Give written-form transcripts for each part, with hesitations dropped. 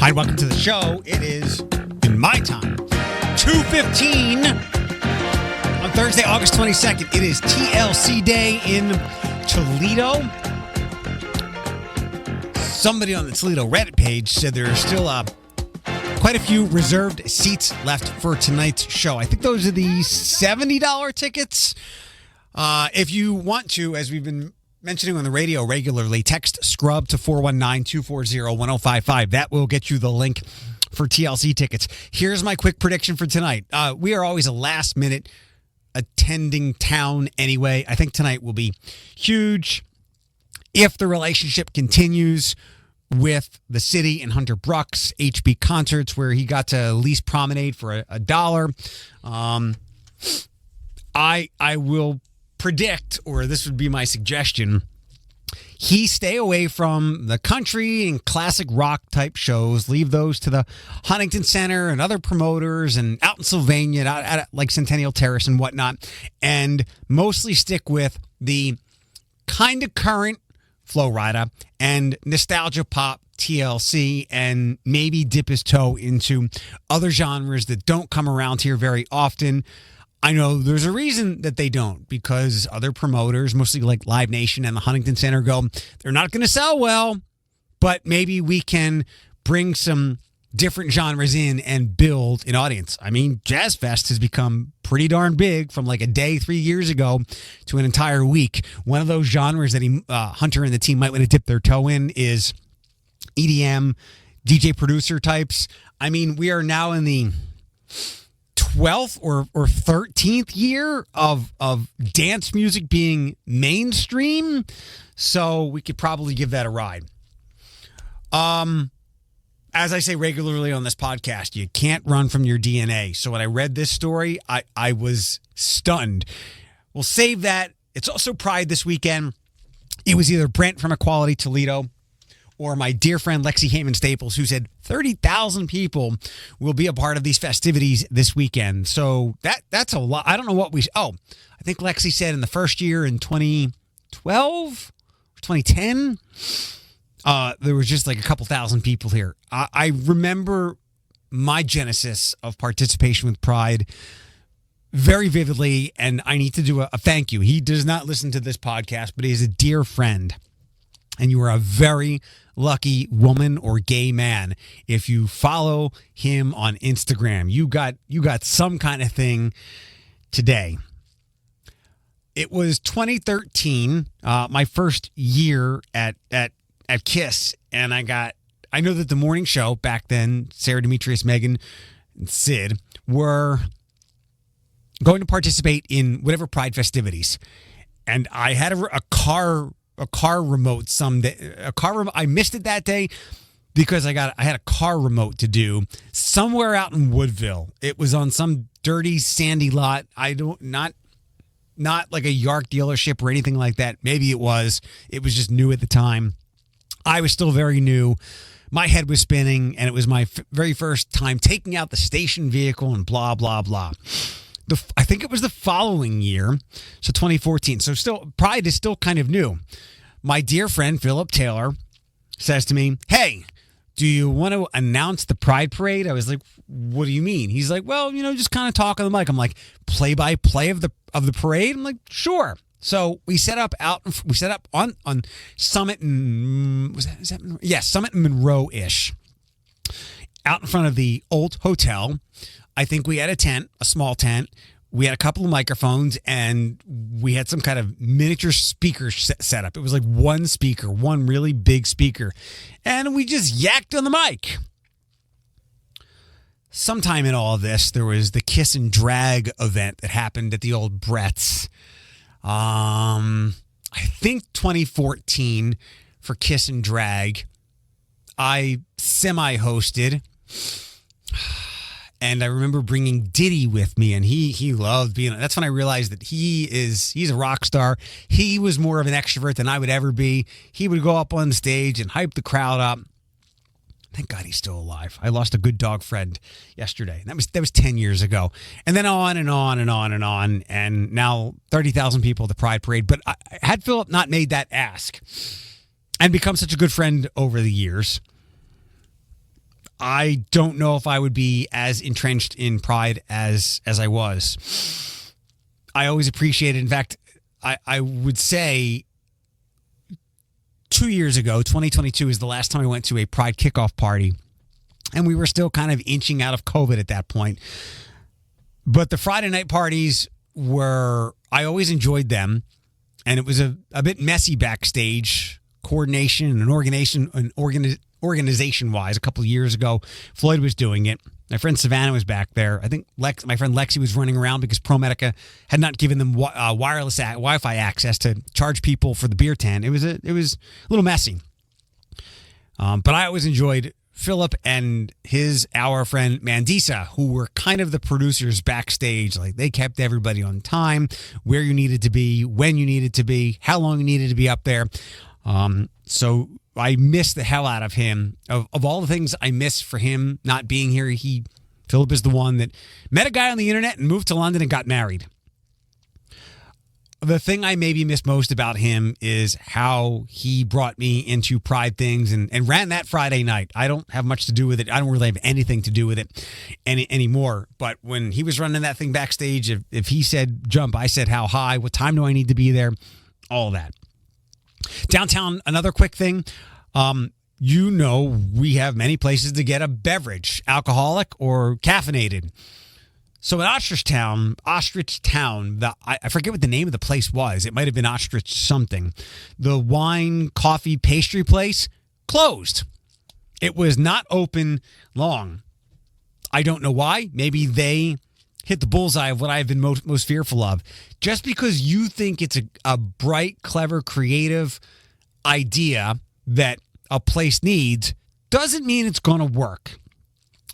Hi, welcome to the show. It is, in my time, 2:15 on Thursday, August 22nd. It is TLC Day in Toledo. Somebody on the Toledo Reddit page said there are still quite a few reserved seats left for tonight's show. I think those are the $70 tickets. If you want to, as we've been mentioning on the radio regularly, text SCRUB to 419-240-1055. That will get you the link for TLC tickets. Here's my quick prediction for tonight. We are always a last minute attending town anyway. I think tonight will be huge. If the relationship continues with the city and Hunter Bruck's HB Concerts, where he got to lease Promenade for $1, I will predict, or this would be my suggestion, he stay away from the country and classic rock type shows. Leave those to the Huntington Center and other promoters and out in Sylvania, at like Centennial Terrace and whatnot, and mostly stick with the kind of current Flo Rida and nostalgia pop TLC, and maybe dip his toe into other genres that don't come around here very often. I know there's a reason that they don't, because other promoters, mostly like Live Nation and the Huntington Center, go, they're not going to sell well, but maybe we can bring some different genres in and build an audience. I mean, Jazz Fest has become pretty darn big from like a day 3 years ago to an entire week. One of those genres that Hunter and the team might want to dip their toe in is EDM, DJ producer types. I mean, we are now in the 12th or 13th year of dance music being mainstream, so we could probably give that a ride. As I say regularly on this podcast, you can't run from your DNA. So when I read this story, I was stunned. We'll save that. It's also Pride this weekend. It was either Brent from Equality Toledo or my dear friend Lexi Heyman Staples, who said 30,000 people will be a part of these festivities this weekend. So that's a lot. I don't know what I think Lexi said in the first year in 2012 or 2010, there was just like a couple thousand people here. I remember my genesis of participation with Pride very vividly, and I need to do a thank you. He does not listen to this podcast, but he's a dear friend. And you are a very lucky woman or gay man if you follow him on Instagram. You got some kind of thing today. It was 2013, my first year at KISS, and I know that the morning show back then, Sarah Demetrius, Megan, and Sid were going to participate in whatever Pride festivities, and I had a car remote someday. I missed it that day because I had a car remote to do somewhere out in Woodville. It was on some dirty sandy lot. Not like a Yark dealership or anything like that. Maybe it was just new at the time. I was still very new. My head was spinning, and it was my very first time taking out the station vehicle and blah, blah, blah. I think it was the following year, so 2014. So still, Pride is still kind of new. My dear friend Philip Taylor says to me, "Hey, do you want to announce the Pride Parade?" I was like, "What do you mean?" He's like, "Well, just kind of talk on the mic." I'm like, "Play-by-play of the parade?" I'm like, "Sure." So we set up on Summit and Summit and Monroe-ish, out in front of the old hotel. I think we had a small tent. We had a couple of microphones, and we had some kind of miniature speaker set up. It was like one speaker, one really big speaker. And we just yacked on the mic. Sometime in all of this, there was the Kiss and Drag event that happened at the old Brett's. I think 2014 for Kiss and Drag. I semi-hosted. And I remember bringing Diddy with me, and he loved being. That's when I realized that he's a rock star. He was more of an extrovert than I would ever be. He would go up on stage and hype the crowd up. Thank God he's still alive. I lost a good dog friend yesterday. That was 10 years ago. And then on and on and on and on. And now 30,000 people at the Pride Parade. But had Philip not made that ask and become such a good friend over the years, I don't know if I would be as entrenched in Pride as I was. I always appreciated, in fact, I would say 2 years ago, 2022 is the last time I went to a Pride kickoff party. And we were still kind of inching out of COVID at that point. But the Friday night parties I always enjoyed them. And it was a bit messy backstage, coordination and organization-wise. A couple of years ago, Floyd was doing it. My friend Savannah was back there. I think my friend Lexi was running around because ProMedica had not given them wireless Wi-Fi access to charge people for the beer tent. It was a little messy. But I always enjoyed Philip and our friend Mandisa, who were kind of the producers backstage. Like, they kept everybody on time, where you needed to be, when you needed to be, how long you needed to be up there. So I miss the hell out of him. Of all the things I miss for him not being here, Philip is the one that met a guy on the internet and moved to London and got married. The thing I maybe miss most about him is how he brought me into Pride things and ran that Friday night. I don't have much to do with it. I don't really have anything to do with it anymore. But when he was running that thing backstage, if he said jump, I said how high, what time do I need to be there, all that. Downtown, another quick thing. We have many places to get a beverage, alcoholic or caffeinated. So at Ostrich Town, I forget what the name of the place was. It might have been Ostrich something. The wine, coffee, pastry place closed. It was not open long. I don't know why. Maybe they hit the bullseye of what I've been most fearful of. Just because you think it's a bright, clever, creative idea that a place needs doesn't mean it's going to work.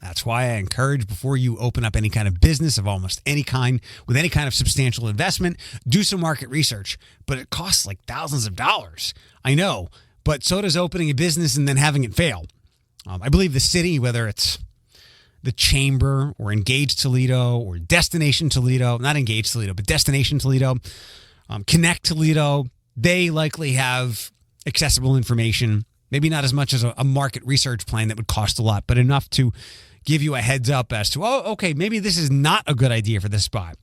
That's why I encourage, before you open up any kind of business of almost any kind, with any kind of substantial investment, do some market research. But it costs like thousands of dollars. I know, but so does opening a business and then having it fail. I believe the city, whether it's the Chamber or Engage Toledo or Destination Toledo, not Engage Toledo, but Destination Toledo, Connect Toledo, they likely have accessible information. Maybe not as much as a market research plan that would cost a lot, but enough to give you a heads up as to, okay, maybe this is not a good idea for this spot.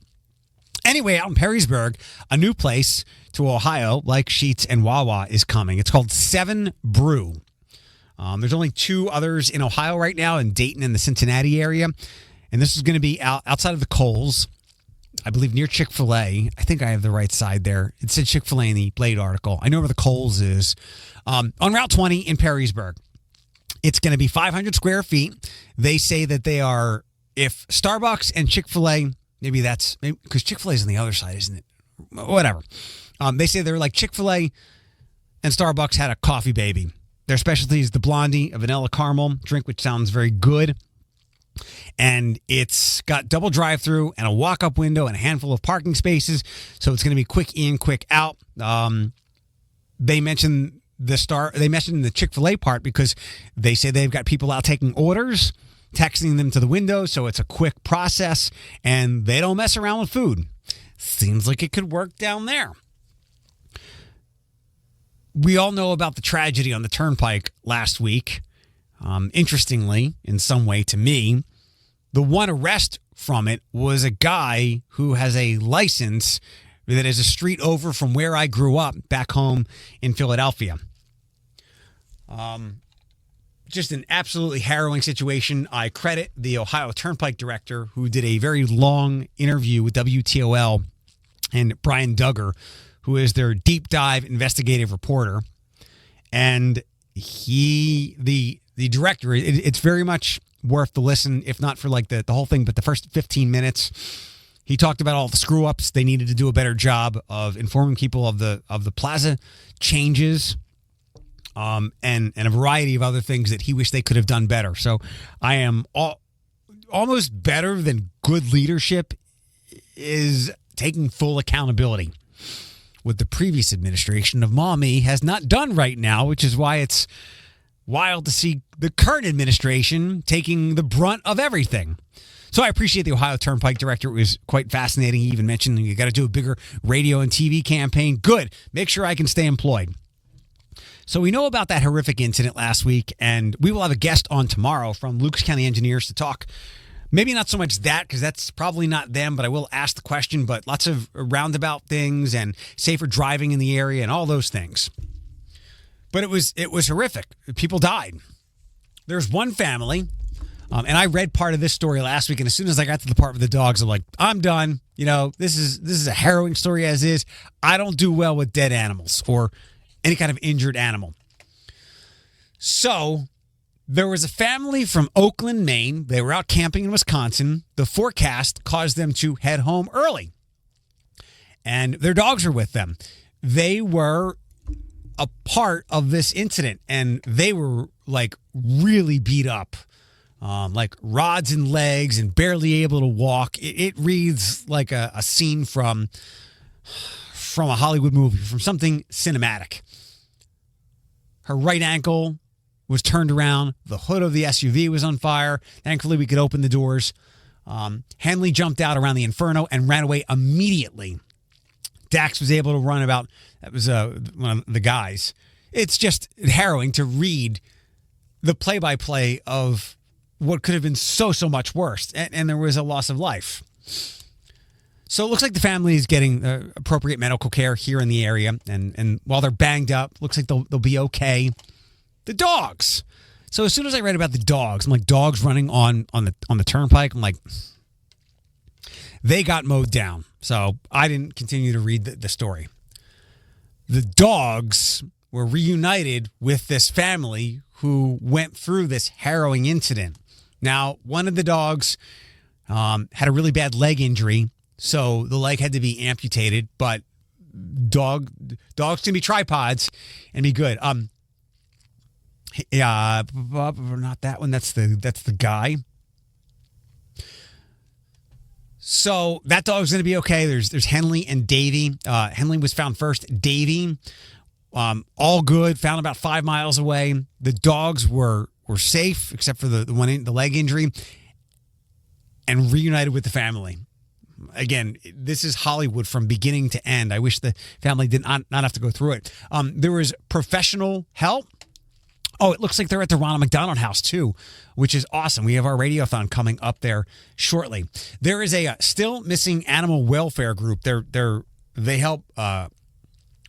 Anyway, out in Perrysburg, a new place to Ohio, like Sheetz and Wawa, is coming. It's called 7 Brew. There's only 2 others in Ohio right now, in Dayton and the Cincinnati area. And this is going to be outside of the Kohl's, I believe near Chick-fil-A. I think I have the right side there. It said Chick-fil-A in the Blade article. I know where the Kohl's is. On Route 20 in Perrysburg. It's going to be 500 square feet. They say that they are, if Starbucks and Chick-fil-A, maybe because Chick-fil-A is on the other side, isn't it? Whatever. They say they're like Chick-fil-A and Starbucks had a coffee baby. Their specialty is the Blondie, a vanilla caramel drink, which sounds very good. And it's got double drive-through and a walk-up window and a handful of parking spaces. So it's going to be quick in, quick out. They mentioned the Chick-fil-A part because they say they've got people out taking orders, texting them to the window, so it's a quick process, and they don't mess around with food. Seems like it could work down there. We all know about the tragedy on the Turnpike last week. Interestingly, in some way to me, the one arrest from it was a guy who has a license that is a street over from where I grew up back home in Philadelphia. Just an absolutely harrowing situation. I credit the Ohio Turnpike director, who did a very long interview with WTOL, and Brian Duggar, who is their deep dive investigative reporter. And the director, it's very much worth the listen, if not for like the whole thing, but the first 15 minutes. He talked about all the screw ups. They needed to do a better job of informing people of the plaza changes, and a variety of other things that he wished they could have done better. So I am almost better than good leadership is taking full accountability. What the previous administration of Mommy has not done right now, which is why it's wild to see the current administration taking the brunt of everything. So I appreciate the Ohio Turnpike director. It was quite fascinating. He even mentioned you got to do a bigger radio and TV campaign. Good. Make sure I can stay employed. So we know about that horrific incident last week, and we will have a guest on tomorrow from Lucas County Engineers to talk. Maybe not so much that, because that's probably not them, but I will ask the question. But lots of roundabout things and safer driving in the area and all those things. But it was horrific. People died. There's one family, and I read part of this story last week, and as soon as I got to the part with the dogs, I'm like, I'm done. You know, this is a harrowing story as is. I don't do well with dead animals or any kind of injured animal. So there was a family from Oakland, Maine. They were out camping in Wisconsin. The forecast caused them to head home early, and their dogs were with them. They were a part of this incident, and they were like really beat up, like rods and legs and barely able to walk. It reads like a scene from a Hollywood movie, from something cinematic. Her right ankle was turned around. The hood of the SUV was on fire. Thankfully, we could open the doors. Henley jumped out around the inferno and ran away immediately. Dax was able to run about. That was one of the guys. It's just harrowing to read the play-by-play of what could have been so much worse. And there was a loss of life. So it looks like the family is getting appropriate medical care here in the area. And while they're banged up, looks like they'll be okay. The dogs. So as soon as I read about the dogs, I'm like, dogs running on the turnpike. I'm like, they got mowed down. So I didn't continue to read the story. The dogs were reunited with this family who went through this harrowing incident. Now, one of the dogs had a really bad leg injury, so the leg had to be amputated, but dogs can be tripods and be good. Not that one. That's the guy. So that dog's going to be okay. There's Henley and Davy. Henley was found first. Davy, all good. Found about 5 miles away. The dogs were safe except for the leg injury, and reunited with the family. Again, this is Hollywood from beginning to end. I wish the family did not have to go through it. There was professional help. Oh, it looks like they're at the Ronald McDonald House, too, which is awesome. We have our radiothon coming up there shortly. There is a still missing animal welfare group. They help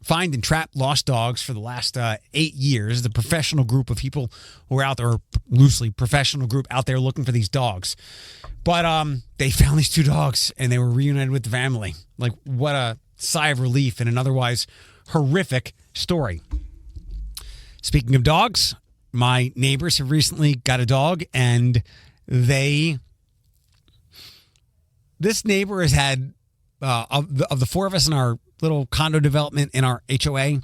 find and trap lost dogs for the last 8 years. The professional group of people who are out there, loosely professional group out there looking for these dogs. But they found these 2 dogs, and they were reunited with the family. Like, what a sigh of relief in an otherwise horrific story. Speaking of dogs, my neighbors have recently got a dog, and this neighbor has had, of the 4 of us in our little condo development in our HOA,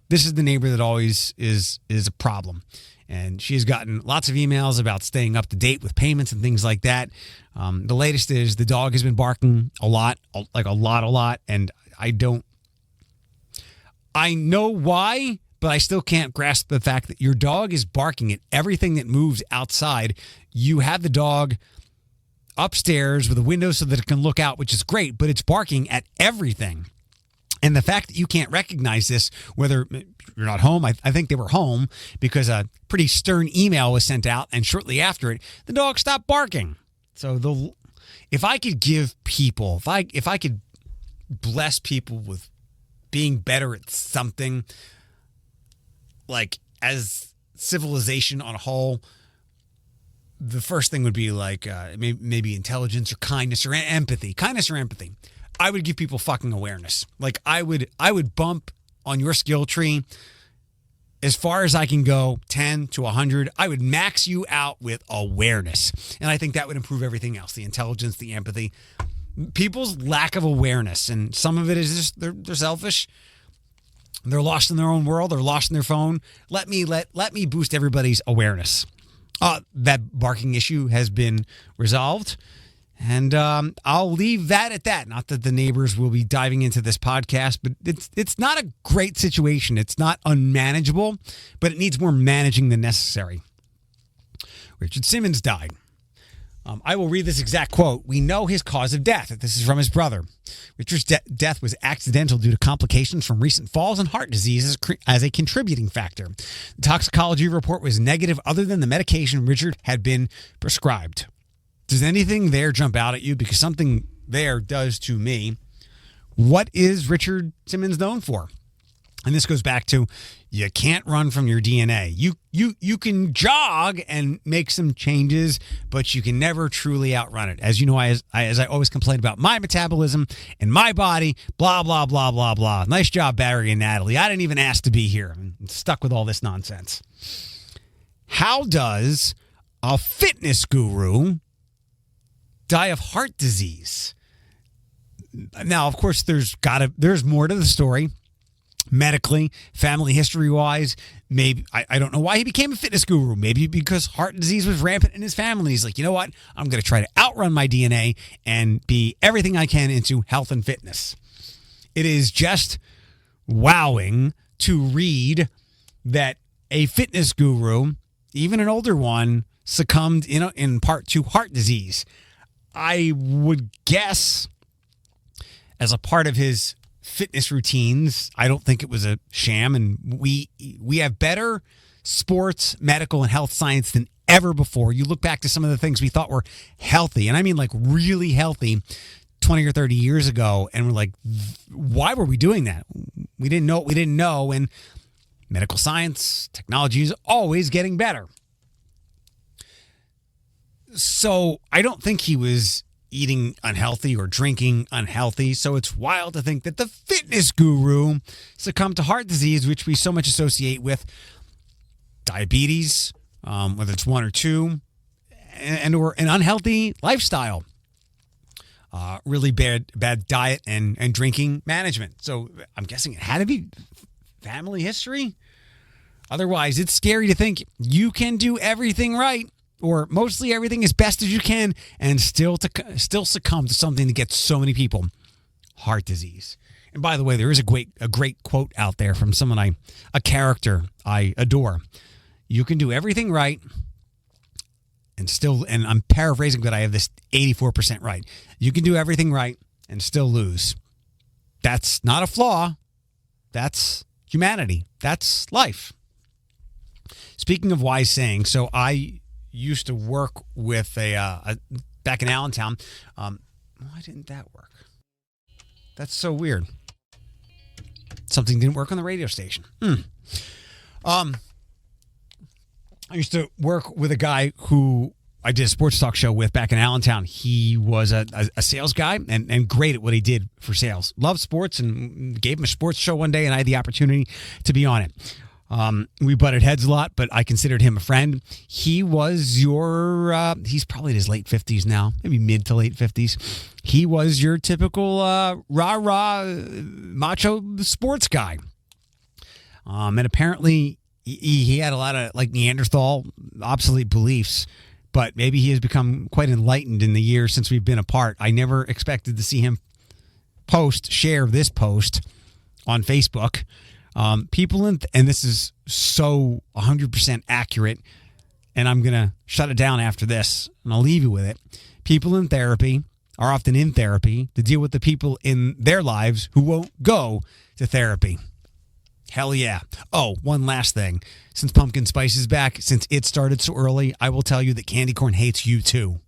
this is the neighbor that always is a problem. And she has gotten lots of emails about staying up to date with payments and things like that. The latest is the dog has been barking a lot, and I know why, but I still can't grasp the fact that your dog is barking at everything that moves outside. You have the dog upstairs with a window so that it can look out, which is great, but it's barking at everything. And the fact that you can't recognize this, whether you're not home, I think they were home because a pretty stern email was sent out, and shortly after it, the dog stopped barking. So if I could give people, if I could bless people with being better at something, like as civilization on a whole, the first thing would be like maybe intelligence or kindness or empathy. Kindness or empathy. I would give people fucking awareness. Like I would bump on your skill tree as far as I can go, 10 to 100. I would max you out with awareness. And I think that would improve everything else. The intelligence, the empathy. People's lack of awareness. And some of it is just they're selfish. They're lost in their own world. They're lost in their phone. Let me boost everybody's awareness. That barking issue has been resolved. And I'll leave that at that. Not that the neighbors will be diving into this podcast, but it's not a great situation. It's not unmanageable, but it needs more managing than necessary. Richard Simmons died. I will read this exact quote. We know his cause of death. This is from his brother. Richard's death was accidental due to complications from recent falls and heart disease as a contributing factor. The toxicology report was negative other than the medication Richard had been prescribed. Does anything there jump out at you? Because something there does to me. What is Richard Simmons known for? And this goes back to, you can't run from your DNA. You can jog and make some changes, but you can never truly outrun it. As you know, as I always complain about my metabolism and my body, blah, blah, blah, blah, blah. Nice job, Barry and Natalie. I didn't even ask to be here. I'm stuck with all this nonsense. How does a fitness guru die of heart disease? Now, of course, there's more to the story. Medically, family history-wise, maybe I don't know why he became a fitness guru. Maybe because heart disease was rampant in his family. He's like, you know what? I'm going to try to outrun my DNA and be everything I can into health and fitness. It is just wowing to read that a fitness guru, even an older one, succumbed in part to heart disease. I would guess as a part of his fitness routines. I don't think it was a sham, and we have better sports, medical, and health science than ever before. You look back to some of the things we thought were healthy, and I mean like really healthy 20 or 30 years ago, and we're like, why were we doing that? We didn't know what we didn't know, and medical science, technology is always getting better. So I don't think he was eating unhealthy or drinking unhealthy. So it's wild to think that the fitness guru succumbed to heart disease, which we so much associate with diabetes, whether it's 1 or 2, or an unhealthy lifestyle, really bad diet and drinking management. So I'm guessing it had to be family history. Otherwise, it's scary to think you can do everything right, or mostly everything as best as you can, and still succumb to something that gets so many people, heart disease. And by the way, there is a great quote out there from someone a character I adore. You can do everything right and I'm paraphrasing, but I have this 84% right. You can do everything right and still lose. That's not a flaw. That's humanity. That's life. Speaking of wise saying, so I used to work with a back in Allentown. Why didn't that work? That's so weird. Something didn't work on the radio station. I used to work with a guy who I did a sports talk show with back in Allentown. He was a sales guy and great at what he did for sales. Loved sports and gave him a sports show one day, and I had the opportunity to be on it. We butted heads a lot, but I considered him a friend. He was he's probably in his late 50s now, maybe mid to late 50s. He was your typical rah-rah macho sports guy. And apparently he had a lot of like Neanderthal obsolete beliefs, but maybe he has become quite enlightened in the years since we've been apart. I never expected to see him share this post on Facebook. People and this is so 100% accurate, and I'm going to shut it down after this, and I'll leave you with it. People in therapy are often in therapy to deal with the people in their lives who won't go to therapy. Hell yeah. Oh, one last thing. Since pumpkin spice is back, since it started so early, I will tell you that candy corn hates you too.